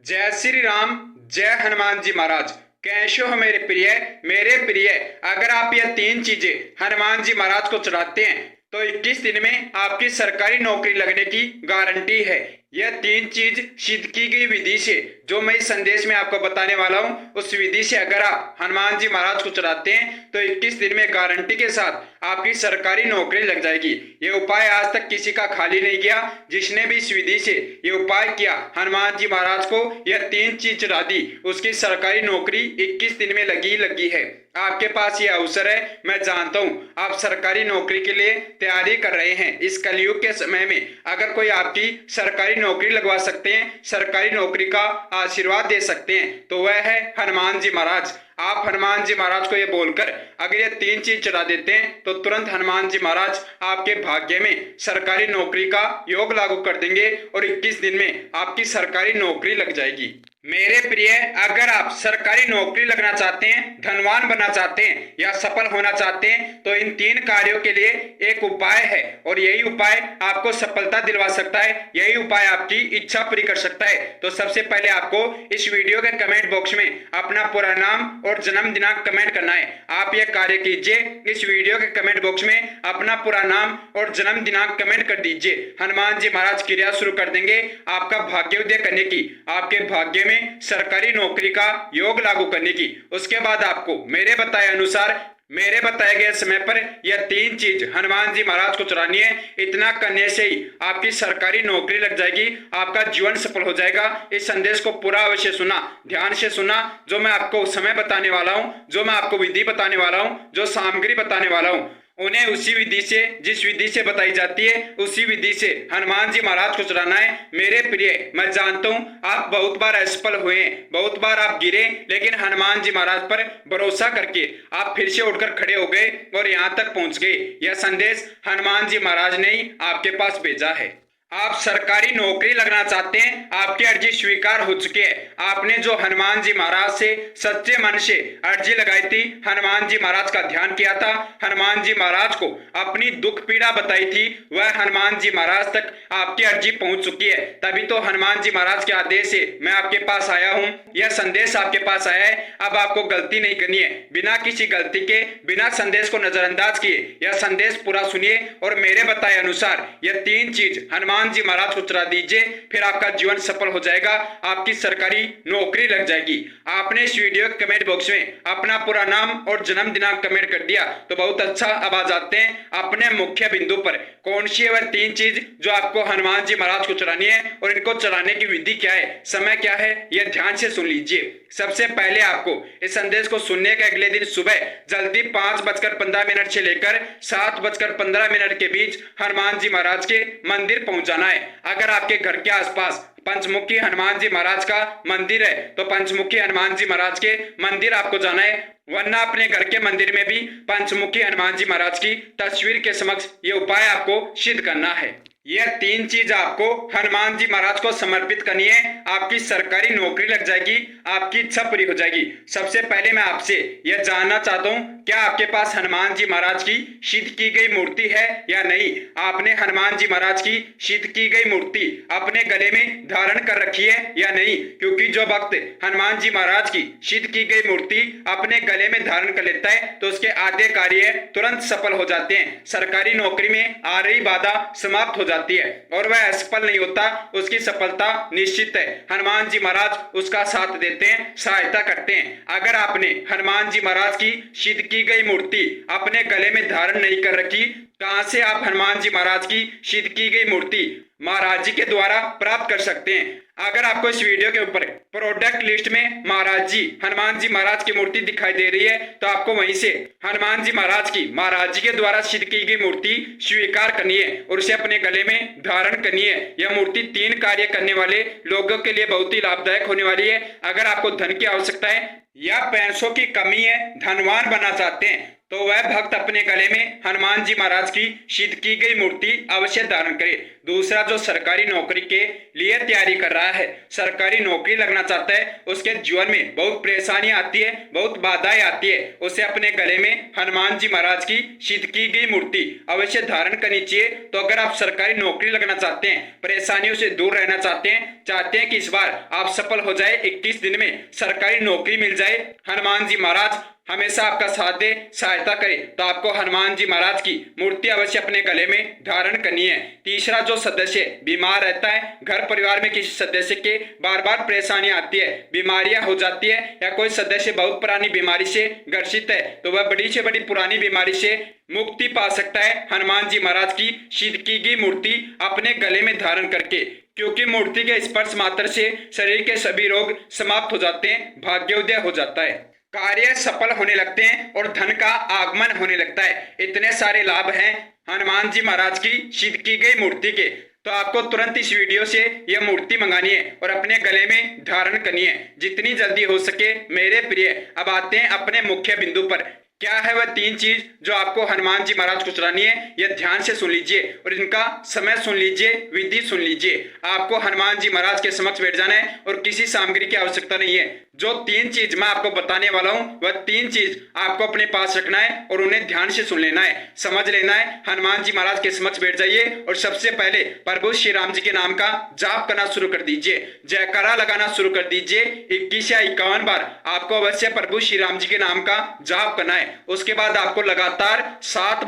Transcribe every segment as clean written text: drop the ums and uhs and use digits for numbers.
जय श्री राम। जय हनुमान जी महाराज। कैसे हो मेरे प्रिय। अगर आप ये तीन चीजें हनुमान जी महाराज को चढ़ाते हैं तो 21 दिन में आपकी सरकारी नौकरी लगने की गारंटी है। यह तीन चीज सिद्ध की गई विधि से, जो मैं इस संदेश में आपको बताने वाला हूं, उस विधि से अगर आप हनुमान जी महाराज को चढ़ाते हैं तो 21 दिन में गारंटी के साथ आपकी सरकारी नौकरी लग जाएगी। ये उपाय आज तक किसी का खाली नहीं गया। जिसने भी इस विधि से ये उपाय किया, हनुमान जी महाराज को यह तीन चीज चढ़ा दी, उसकी सरकारी नौकरी 21 दिन में लगी है। आपके पास ये अवसर है। मैं जानता हूं आप सरकारी नौकरी के लिए तैयारी कर रहे हैं। इस कलयुग के समय में अगर कोई आपकी सरकारी नौकरी लगवा सकते हैं, सरकारी नौकरी का आशीर्वाद दे सकते हैं, तो वह है हनुमान जी महाराज। आप हनुमान जी महाराज को ये बोलकर अगर ये तीन चीज चढ़ा देते हैं तो तुरंत हनुमान जी महाराज आपके भाग्य में सरकारी नौकरी का योग लागू कर देंगे और 21 दिन में आपकी सरकारी नौकरी लग जाएगी। मेरे प्रिय, अगर आप सरकारी नौकरी लगना चाहते हैं, धनवान बनना चाहते हैं या सफल होना चाहते हैं, तो इन तीन कार्यों के लिए एक उपाय है और यही उपाय आपको सफलता दिलवा सकता है। यही उपाय आपकी इच्छा पूरी कर सकता है। तो सबसे पहले आपको इस वीडियो के कमेंट बॉक्स में अपना पूरा नाम और जन्म दिनांक कमेंट करना है। आप यह कार्य कीजिए। इस वीडियो के कमेंट बॉक्स में अपना पूरा नाम और जन्म दिनांक कमेंट कर दीजिए। हनुमान जी महाराज क्रिया शुरू कर देंगे आपका भाग्योदय करने की, आपके भाग्य में सरकारी नौकरी का योग लागू करने की। उसके बाद आपको मेरे बताए गए समय पर यह तीन चीज हनुमान जी महाराज को चढ़ानी है। इतना करने से ही आपकी सरकारी नौकरी लग जाएगी, आपका जीवन सफल हो जाएगा। इस संदेश को पूरा अवश्य सुना, ध्यान से सुना। जो मैं आपको समय बताने वाला हूं, जो मैं आपको विधि बताने वाला हूं, जो सामग्री बताने वाला हूं, उन्हें उसी विधि से, जिस विधि से बताई जाती है, उसी विधि से हनुमान जी महाराज को चढ़ाना है। मेरे प्रिय, मैं जानता हूँ आप बहुत बार असफल हुए, बहुत बार आप गिरे, लेकिन हनुमान जी महाराज पर भरोसा करके आप फिर से उठकर खड़े हो गए और यहाँ तक पहुंच गए। यह संदेश हनुमान जी महाराज ने ही आपके पास भेजा है। आप सरकारी नौकरी लगना चाहते हैं, आपकी अर्जी स्वीकार हो चुकी है। आपने जो हनुमान जी महाराज से सच्चे मन से अर्जी लगाई थी, हनुमान जी महाराज का ध्यान किया था, हनुमान जी महाराज को अपनी दुख पीड़ा बताई थी, वह हनुमान जी महाराज तक आपकी अर्जी पहुंच चुकी है। तभी तो हनुमान जी महाराज के आदेश से मैं आपके पास आया हूं। यह संदेश आपके पास आया है। अब आपको गलती नहीं करनी है। बिना किसी गलती के, बिना संदेश को नजरअंदाज किए यह संदेश पूरा सुनिए और मेरे बताए अनुसार यह तीन चीज हनुमान जी महाराज को चढ़ा दीजिए। फिर आपका जीवन सफल हो जाएगा, आपकी सरकारी नौकरी लग जाएगी। आपने इस वीडियो के कमेंट बॉक्स में अपना पूरा नाम और जन्म दिनांक कमेंट कर दिया तो बहुत अच्छा। अब आ जाते हैं अपने मुख्य बिंदु पर। कौन सी है वह तीन चीज जो आपको हनुमान जी महाराज को चढ़ानी है और इनको चढ़ाने की विधि क्या है, समय क्या है, यह ध्यान से सुन लीजिए। सबसे पहले आपको इस संदेश को सुनने के अगले दिन सुबह जल्दी 5:15 से लेकर 7:15 के बीच हनुमान जी महाराज के मंदिर पहुंच जाना है। अगर आपके घर के आसपास पंचमुखी हनुमान जी महाराज का मंदिर है तो पंचमुखी हनुमान जी महाराज के मंदिर आपको जाना है, वरना अपने घर के मंदिर में भी पंचमुखी हनुमान जी महाराज की तस्वीर के समक्ष ये उपाय आपको सिद्ध करना है। यह तीन चीज आपको हनुमान जी महाराज को समर्पित करनी है। आपकी सरकारी नौकरी लग जाएगी, आपकी इच्छा पूरी हो जाएगी। सबसे पहले मैं आपसे यह जानना चाहता हूँ, क्या आपके पास हनुमान जी महाराज की सिद्ध की गई मूर्ति है या नहीं? आपने हनुमान जी महाराज की सिद्ध की गई मूर्ति अपने गले में धारण कर रखी है या नहीं? क्योंकि जो भक्त हनुमान जी महाराज की सिद्ध की गई मूर्ति अपने गले में धारण कर लेता है तो उसके आधे कार्य तुरंत सफल हो जाते हैं। सरकारी नौकरी में आ रही बाधा समाप्त हो जाती है और वह असफल नहीं होता, उसकी सफलता निश्चित है। हनुमान जी महाराज उसका साथ देते हैं, सहायता करते हैं। अगर आपने हनुमान जी महाराज की सिद्ध की गई मूर्ति अपने गले में धारण नहीं कर रखी, कहां से आप हनुमान जी महाराज की सिद्ध की गई मूर्ति महाराज जी के द्वारा प्राप्त कर सकते हैं? अगर आपको इस वीडियो के ऊपर प्रोडक्ट लिस्ट में महाराज जी, हनुमान जी महाराज की मूर्ति दिखाई दे रही है तो आपको वहीं से हनुमान जी महाराज की, महाराज जी के द्वारा सिद्ध की गई मूर्ति स्वीकार करनी है और उसे अपने गले में धारण करनी है। यह मूर्ति तीन कार्य करने वाले लोगों के लिए बहुत ही लाभदायक होने वाली है। अगर आपको धन की आवश्यकता है या पैसों की कमी है, धनवान बनना चाहते हैं, तो वह भक्त अपने गले में हनुमान जी महाराज की सिद्ध की गई मूर्ति अवश्य धारण करे। दूसरा जो सरकारी नौकरी के लिए तैयारी कर रहा है, सरकारी नौकरी लगना चाहता है, उसके जीवन में बहुत परेशानी आती है, बहुत बाधाएं आती है, उसे अपने गले में हनुमान जी महाराज की सिद्ध की गई मूर्ति अवश्य धारण करनी चाहिए। तो अगर आप सरकारी नौकरी लगना चाहते हैं, परेशानियों से दूर रहना चाहते हैं कि इस बार आप सफल हो जाए, 21 दिन में सरकारी नौकरी मिल जाए, हनुमान जी महाराज हमेशा आपका साथ दे, सहायता करे, तो आपको हनुमान जी महाराज की मूर्ति अवश्य अपने गले में धारण करनी है। तीसरा जो सदस्य बीमार रहता है, घर परिवार में किसी सदस्य के बार बार परेशानी आती है, बीमारियां हो जाती है, या कोई सदस्य बहुत पुरानी बीमारी से ग्रसित है, तो वह बड़ी से बड़ी पुरानी बीमारी से मुक्ति पा सकता है हनुमान जी महाराज की सिद्ध की गई मूर्ति अपने गले में धारण करके, क्योंकि मूर्ति के स्पर्श मात्र से शरीर के सभी रोग समाप्त हो जाते हैं, भाग्योदय हो जाता है, कार्य सफल होने लगते हैं और धन का आगमन होने लगता है। इतने सारे लाभ हैं हनुमान जी महाराज की सिद्ध की गई मूर्ति के। तो आपको तुरंत इस वीडियो से यह मूर्ति मंगानी है और अपने गले में धारण करनी है, जितनी जल्दी हो सके मेरे प्रिय। अब आते हैं अपने मुख्य बिंदु पर। क्या है वह 3 चीज जो आपको हनुमान जी महाराज को चढ़ानी है, यह ध्यान से सुन लीजिए और इनका समय सुन लीजिए, विधि सुन लीजिए। आपको हनुमान जी महाराज के समक्ष बैठ जाना है और किसी सामग्री की आवश्यकता नहीं है। जो 3 चीज मैं आपको बताने वाला हूँ, वह 3 चीज आपको अपने पास रखना है और उन्हें ध्यान से सुन लेना है, समझ लेना है। हनुमान जी महाराज के समक्ष बैठ जाइए और सबसे पहले प्रभु श्री राम जी के नाम का जाप करना शुरू कर दीजिए, जयकारा लगाना शुरू कर दीजिए। 21 या 51 बार आपको अवश्य प्रभु श्री राम जी के नाम का जाप करना है। उसके बाद आपको लगातार 7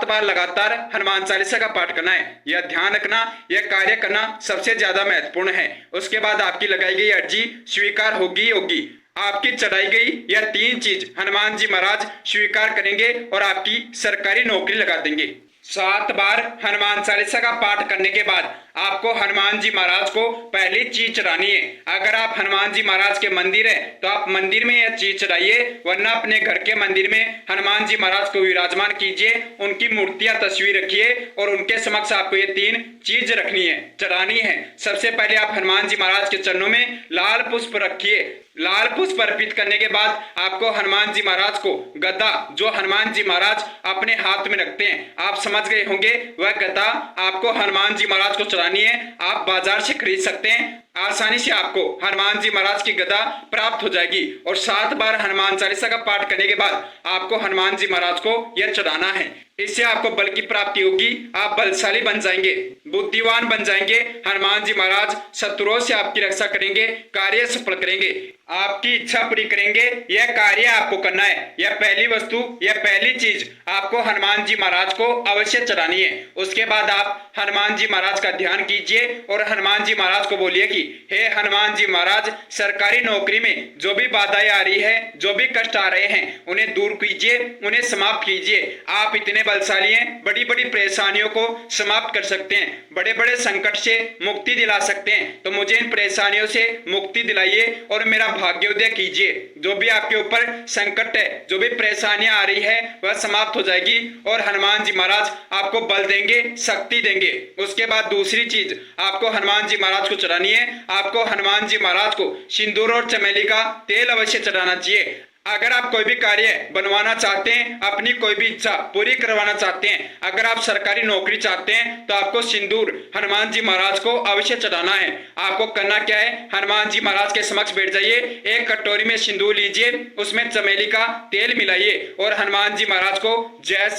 बार लगातार हनुमान चालीसा का पाठ करना है। यह ध्यान रखना, यह कार्य करना सबसे ज्यादा महत्वपूर्ण है। उसके बाद आपकी लगाई गई अर्जी स्वीकार होगी। आपकी चढ़ाई गई यह 3 चीज हनुमान जी महाराज स्वीकार करेंगे और आपकी सरकारी नौकरी लगा देंगे। 7 बार हनुमान चालीसा का पाठ करने के बाद आपको हनुमान जी महाराज को पहली चीज चढ़ानी है। अगर आप हनुमान जी महाराज के मंदिर है तो आप मंदिर में यह चीज चढ़ाइए, वरना अपने घर के मंदिर में हनुमान जी महाराज को विराजमान कीजिए, उनकी मूर्तियां तस्वीर रखिए और उनके समक्ष आपको ये 3 चीज रखनी है, चढ़ानी है। सबसे पहले आप हनुमान जी महाराज के चरणों में लाल पुष्प रखिए। लाल पुष्प अर्पित करने के बाद आपको हनुमान जी महाराज को गदा, जो हनुमान जी महाराज अपने हाथ में रखते हैं, आप समझ गए होंगे, वह गदा आपको हनुमान जी महाराज को चढ़ानी है। आप बाजार से खरीद सकते हैं, आसानी से आपको हनुमान जी महाराज की गदा प्राप्त हो जाएगी। और 7 बार हनुमान चालीसा का पाठ करने के बाद आपको हनुमान जी महाराज को यह चढ़ाना है। इससे आपको बल की प्राप्ति होगी, आप बलशाली बन जाएंगे, बुद्धिवान बन जाएंगे। हनुमान जी महाराज शत्रुओं से आपकी रक्षा करेंगे, कार्य सफल करेंगे, आपकी इच्छा पूरी करेंगे। यह कार्य आपको करना है। यह पहली वस्तु, यह पहली चीज आपको हनुमान जी महाराज को अवश्य चढ़ानी है। उसके बाद आप हनुमान जी महाराज का ध्यान कीजिए और हनुमान जी महाराज को बोलिए कि हे हनुमान जी महाराज, सरकारी नौकरी में जो भी बाधाएं आ रही है, जो भी कष्ट आ रहे हैं, उन्हें दूर कीजिए, उन्हें समाप्त कीजिए। आप इतने बलशाली हैं, बड़ी बड़ी परेशानियों को समाप्त कर सकते हैं, बड़े बड़े संकट से मुक्ति दिला सकते हैं। तो मुझे इन परेशानियों से मुक्ति दिलाइए और मेरा भाग्योदय कीजिए। जो भी आपके ऊपर संकट है, जो भी परेशानियां आ रही है, वह समाप्त हो जाएगी और हनुमान जी महाराज आपको बल देंगे, शक्ति देंगे। उसके बाद दूसरी चीज आपको हनुमान जी महाराज को चढ़ानी है। आपको हनुमान जी महाराज को सिंदूर और चमेली का तेल अवश्य चढ़ाना चाहिए। अगर आप कोई भी कार्य बनवाना चाहते हैं, अपनी कोई भी इच्छा पूरी करवाना चाहते हैं, अगर आप सरकारी नौकरी चाहते हैं, तो आपको सिंदूर हनुमान जी महाराज को अवश्य चढ़ाना है। आपको करना क्या है, हनुमान जी महाराज के समक्ष बैठ जाइए, एक कटोरी में सिंदूर लीजिए, उसमें चमेली का तेल मिलाइए और हनुमान जी महाराज को जय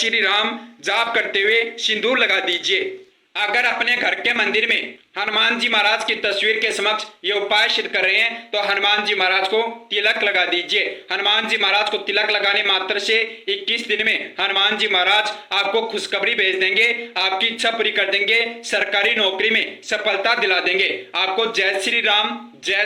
श्री राम जाप करते हुए सिंदूर लगा दीजिए। अगर अपने घर के मंदिर में हनुमान जी महाराज की तस्वीर के समक्ष ये उपाय सिद्ध कर रहे हैं, तो हनुमान जी महाराज को तिलक लगा दीजिए। हनुमान जी महाराज को तिलक लगाने मात्र से 21 दिन में हनुमान जी महाराज आपको खुशखबरी भेज देंगे, आपकी इच्छा पूरी कर देंगे, सरकारी नौकरी में सफलता दिला देंगे। आपको जय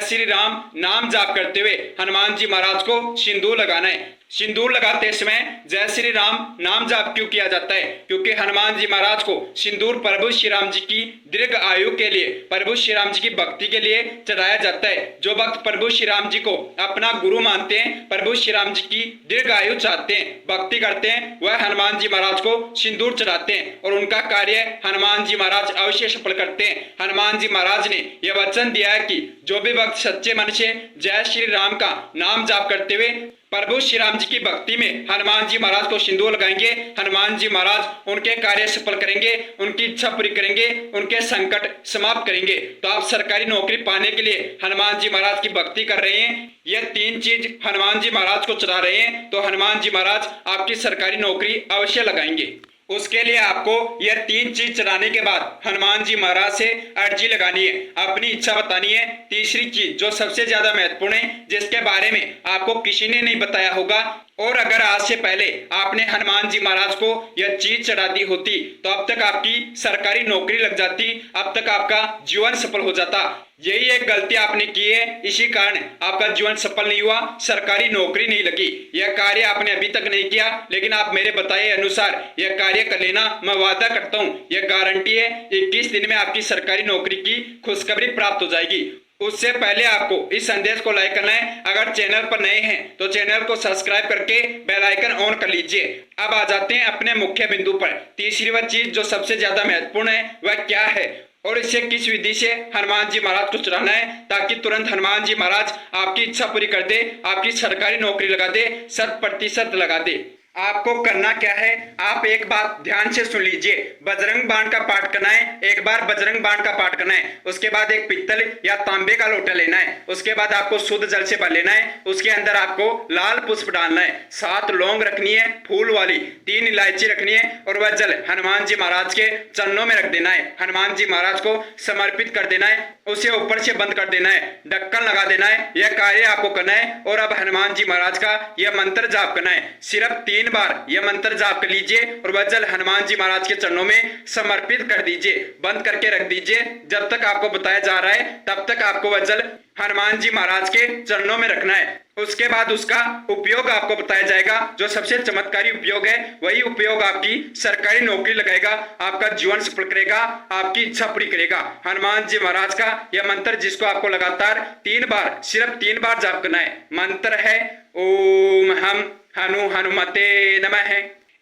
श्री राम नाम जाप करते हुए हनुमान जी महाराज को सिंदूर लगाना है। सिंदूर लगाते समय जय श्री राम नाम जाप क्यों किया जाता है? क्योंकि हनुमान जी महाराज को सिंदूर प्रभु श्री राम जी की दीर्घ आयु के लिए, प्रभु श्री राम जी की भक्ति के लिए चढ़ाया जाता है। जो भक्त प्रभु श्री राम जी को अपना गुरु मानते हैं, प्रभु श्री राम जी की दीर्घ आयु चाहते हैं, भक्ति करते हैं, वह हनुमान जी महाराज को सिंदूर चढ़ाते हैं और उनका कार्य हनुमान जी महाराज अवश्य सफल करते हैं। हनुमान जी महाराज ने यह वचन दिया है कि जो भी भक्त सच्चे मन से जय श्री राम का नाम जाप करते हुए प्रभु श्री राम जी की भक्ति में हनुमान जी महाराज को सिंदूर लगाएंगे। हनुमान जी महाराज उनके कार्य सफल करेंगे, उनकी इच्छा पूरी करेंगे, उनके संकट समाप्त करेंगे। तो आप सरकारी नौकरी पाने के लिए हनुमान जी महाराज की भक्ति कर रहे हैं, यह 3 चीज हनुमान जी महाराज को चढ़ा रहे हैं, तो हनुमान जी महाराज आपकी सरकारी नौकरी अवश्य लगाएंगे। उसके लिए आपको यह 3 चीज चढ़ाने के बाद हनुमान जी महाराज से अर्जी लगानी है, अपनी इच्छा बतानी है। तीसरी चीज जो सबसे ज्यादा महत्वपूर्ण है, जिसके बारे में आपको किसी ने नहीं बताया होगा, और अगर आज से पहले आपने हनुमान जी महाराज को यह चीज चढ़ा दी होती तो अब तक आपकी सरकारी नौकरी लग जाती, अब तक आपका जीवन सफल हो जाता। यही एक गलती आपने की है, इसी कारण आपका जीवन सफल नहीं हुआ, सरकारी नौकरी नहीं लगी। यह कार्य आपने अभी तक नहीं किया, लेकिन आप मेरे बताए अनुसार यह कार्य कर लेना, मैं वादा करता हूँ, यह गारंटी है 21 दिन में आपकी सरकारी नौकरी की खुशखबरी प्राप्त हो जाएगी। उससे पहले आपको इस संदेश को लाइक करना है। अगर चैनल पर नए हैं तो चैनल को सब्सक्राइब करके बेल आइकन ऑन कर लीजिए। अब आ जाते हैं अपने मुख्य बिंदु पर। तीसरी वह चीज जो सबसे ज्यादा महत्वपूर्ण है वह क्या है, और इसे किस विधि से हनुमान जी महाराज को चढ़ाना है, ताकि तुरंत हनुमान जी महाराज आपकी इच्छा पूरी कर दे, आपकी सरकारी नौकरी लगा दे, 100% लगा दे। आपको करना क्या है, आप एक बात ध्यान से सुन लीजिए। बजरंग बाण का पाठ करना है, एक बार बजरंग बाण का पाठ करना है। उसके बाद एक पित्तल या तांबे का लोटा लेना है। उसके बाद आपको शुद्ध जल से भर लेना है। उसके अंदर आपको लाल पुष्प डालना है, 7 लौंग रखनी है फूल वाली, 3 इलायची रखनी है, और वह जल हनुमान जी महाराज के चरणों में रख देना है। हनुमान जी महाराज को समर्पित कर देना है, उसे ऊपर से बंद कर देना है, ढक्कन लगा देना है। यह कार्य आपको करना है। और अब हनुमान जी महाराज का यह मंत्र जाप करना है। सिर्फ 3 बार यह मंत्र जाप कर लीजिए और वह जल हनुमान जी महाराज के चरणों में समर्पित कर दीजिए, बंद करके रख दीजिए। जब तक आपको बताया जा रहा है तब तक आपको वह जल हनुमान जी महाराज के चरणों में रखना है। उसके बाद उसका उपयोग आपको बताया जाएगा। जो सबसे चमत्कारी उपयोग है वही उपयोग आपकी सरकारी नौकरी लगाएगा, आपका जीवन सफल करेगा, आपकी इच्छा पूरी करेगा। हनुमान जी महाराज का यह मंत्र जिसको आपको लगातार 3 बार, सिर्फ 3 बार जाप करना है। मंत्र है ओम हम हनुमते नमः।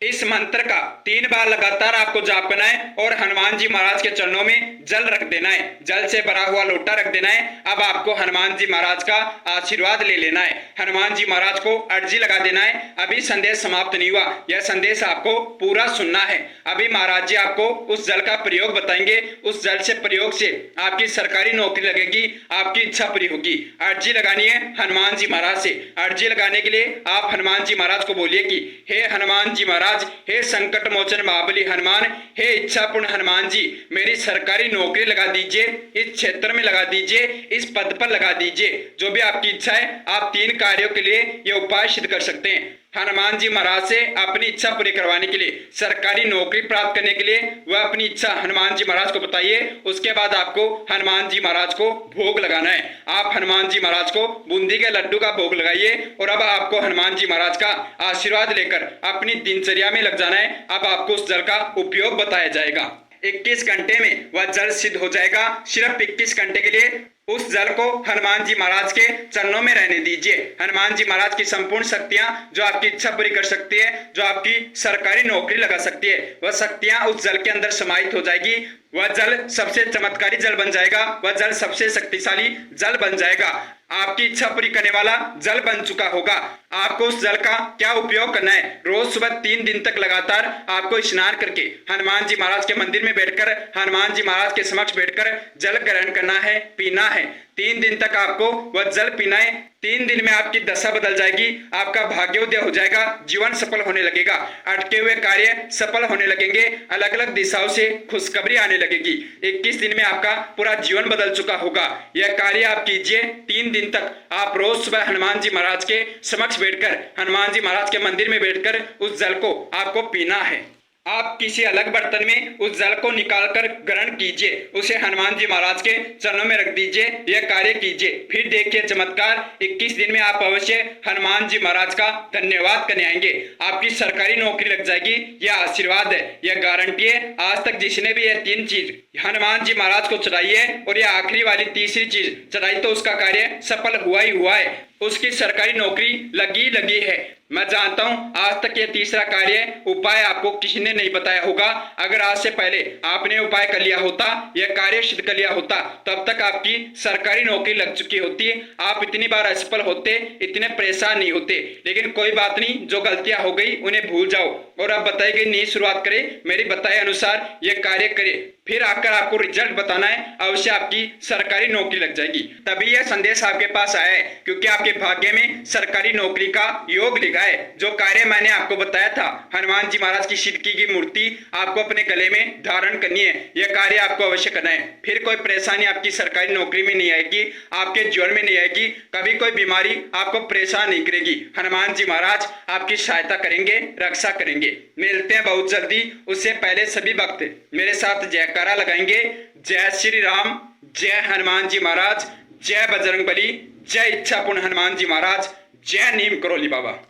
इस मंत्र का 3 बार लगातार आपको जाप करना है और हनुमान जी महाराज के चरणों में जल रख देना है, जल से भरा हुआ लोटा रख देना है। अब आपको हनुमान जी महाराज का आशीर्वाद ले लेना है, हनुमान जी महाराज को अर्जी लगा देना है। अभी संदेश समाप्त नहीं हुआ, यह संदेश आपको पूरा सुनना है। अभी महाराज जी आपको उस जल का प्रयोग बताएंगे, उस जल से प्रयोग से आपकी सरकारी नौकरी लगेगी, आपकी इच्छा पूरी होगी। अर्जी लगानी है हनुमान जी महाराज से। अर्जी लगाने के लिए आप हनुमान जी महाराज को बोलिए कि हे हनुमान जी महाराज, हे संकट मोचन महाबली हनुमान, हे इच्छापूर्ण हनुमान जी, मेरी सरकारी नौकरी लगा दीजिए, इस क्षेत्र में लगा दीजिए, इस पद पर लगा दीजिए। जो भी आपकी इच्छा है आप 3 कार्यों के लिए ये उपाय सिद्ध कर सकते हैं। हनुमान जी महाराज से अपनी इच्छा पूरी करवाने के लिए, सरकारी नौकरी प्राप्त करने के लिए वह अपनी इच्छा हनुमान जी महाराज को बताइए। उसके बाद आपको हनुमान जी महाराज को भोग लगाना है। आप हनुमान जी महाराज को बूंदी के लड्डू का भोग लगाइए और अब आपको हनुमान जी महाराज का आशीर्वाद लेकर अपनी दिनचर्या में लग जाना है। अब आपको उस जल का उपयोग बताया जाएगा। 21 घंटे में वह जल सिद्ध हो जाएगा। सिर्फ 21 घंटे के लिए उस जल को हनुमान जी महाराज के चरणों में रहने दीजिए। हनुमान जी महाराज की संपूर्ण शक्तियां जो आपकी इच्छा पूरी कर सकती है, जो आपकी सरकारी नौकरी लगा सकती है, वह शक्तियां उस जल के अंदर समाहित हो जाएगी। वह जल सबसे चमत्कारी जल बन जाएगा, वह जल सबसे शक्तिशाली जल बन जाएगा, आपकी इच्छा पूरी करने वाला जल बन चुका होगा। आपको उस जल का क्या उपयोग करना है, रोज सुबह 3 दिन तक लगातार आपको स्नान करके हनुमान जी महाराज के मंदिर में बैठकर, हनुमान जी महाराज के समक्ष बैठकर जल ग्रहण करना है, पीना है। 3 दिन तक आपको वह जल पीना है। 3 दिन में आपकी दशा बदल जाएगी, आपका भाग्योदय हो जाएगा, जीवन सफल होने लगेगा, अटके हुए कार्य सफल होने लगेंगे, अलग अलग दिशाओं से खुशखबरी आने लगेगी। 21 दिन में आपका पूरा जीवन बदल चुका होगा। यह कार्य आप कीजिए 3 दिन तक। आप रोज सुबह हनुमान जी महाराज के समक्ष बैठकर, हनुमान जी महाराज के मंदिर में बैठकर उस जल को आपको पीना है। आप किसी अलग बर्तन में उस जल को निकालकर ग्रहण कीजिए, उसे हनुमान जी महाराज के चरणों में रख दीजिए। यह कार्य कीजिए, फिर देखिए चमत्कार। 21 दिन में आप अवश्य हनुमान जी महाराज का धन्यवाद करने आएंगे, आपकी सरकारी नौकरी लग जाएगी। यह आशीर्वाद है, यह गारंटी है। आज तक जिसने भी यह 3 चीज हनुमान जी महाराज को चढ़ाई है और यह आखिरी वाली तीसरी चीज चढ़ाई तो उसका कार्य सफल हुआ ही हुआ है। उसकी सरकारी नौकरी लगी है। मैं जानता हूं आज तक ये तीसरा कार्य उपाय आपको किसी ने नहीं बताया होगा। अगर आज से पहले आपने उपाय कर लिया होता, यह कार्य सिद्ध कर लिया होता, तब तक आपकी सरकारी नौकरी लग चुकी होती, आप इतनी बार असफल होते, इतने परेशान नहीं होते। लेकिन कोई बात नहीं, जो गलतियां हो गई उन्हें भूल जाओ और अब बताई गई नई शुरुआत करें। मेरी बताए अनुसार यह कार्य करें, फिर आकर आपको रिजल्ट बताना है, अवश्य आपकी सरकारी नौकरी लग जाएगी। तभी यह संदेश आपके पास आया है, क्योंकि आपके भाग्य में सरकारी नौकरी का योग लिखा है। जो कार्य मैंने आपको बताया था, हनुमान जी महाराज की सिक्की की मूर्ति आपको अपने गले में धारण करनी है, यह कार्य आपको अवश्य करना है। फिर कोई परेशानी आपकी सरकारी नौकरी में नहीं आएगी, आपके जीवन में नहीं आएगी, कभी कोई बीमारी आपको परेशान नहीं करेगी। हनुमान जी महाराज आपकी सहायता करेंगे, रक्षा करेंगे। मिलते हैं बहुत जल्दी, उससे पहले सभी भक्त मेरे साथ जयकारा लगाएंगे। जय श्री राम, जय हनुमान जी महाराज, जय बजरंगबली, जय इच्छापूर्ण हनुमान जी महाराज, जय नीम करोली बाबा।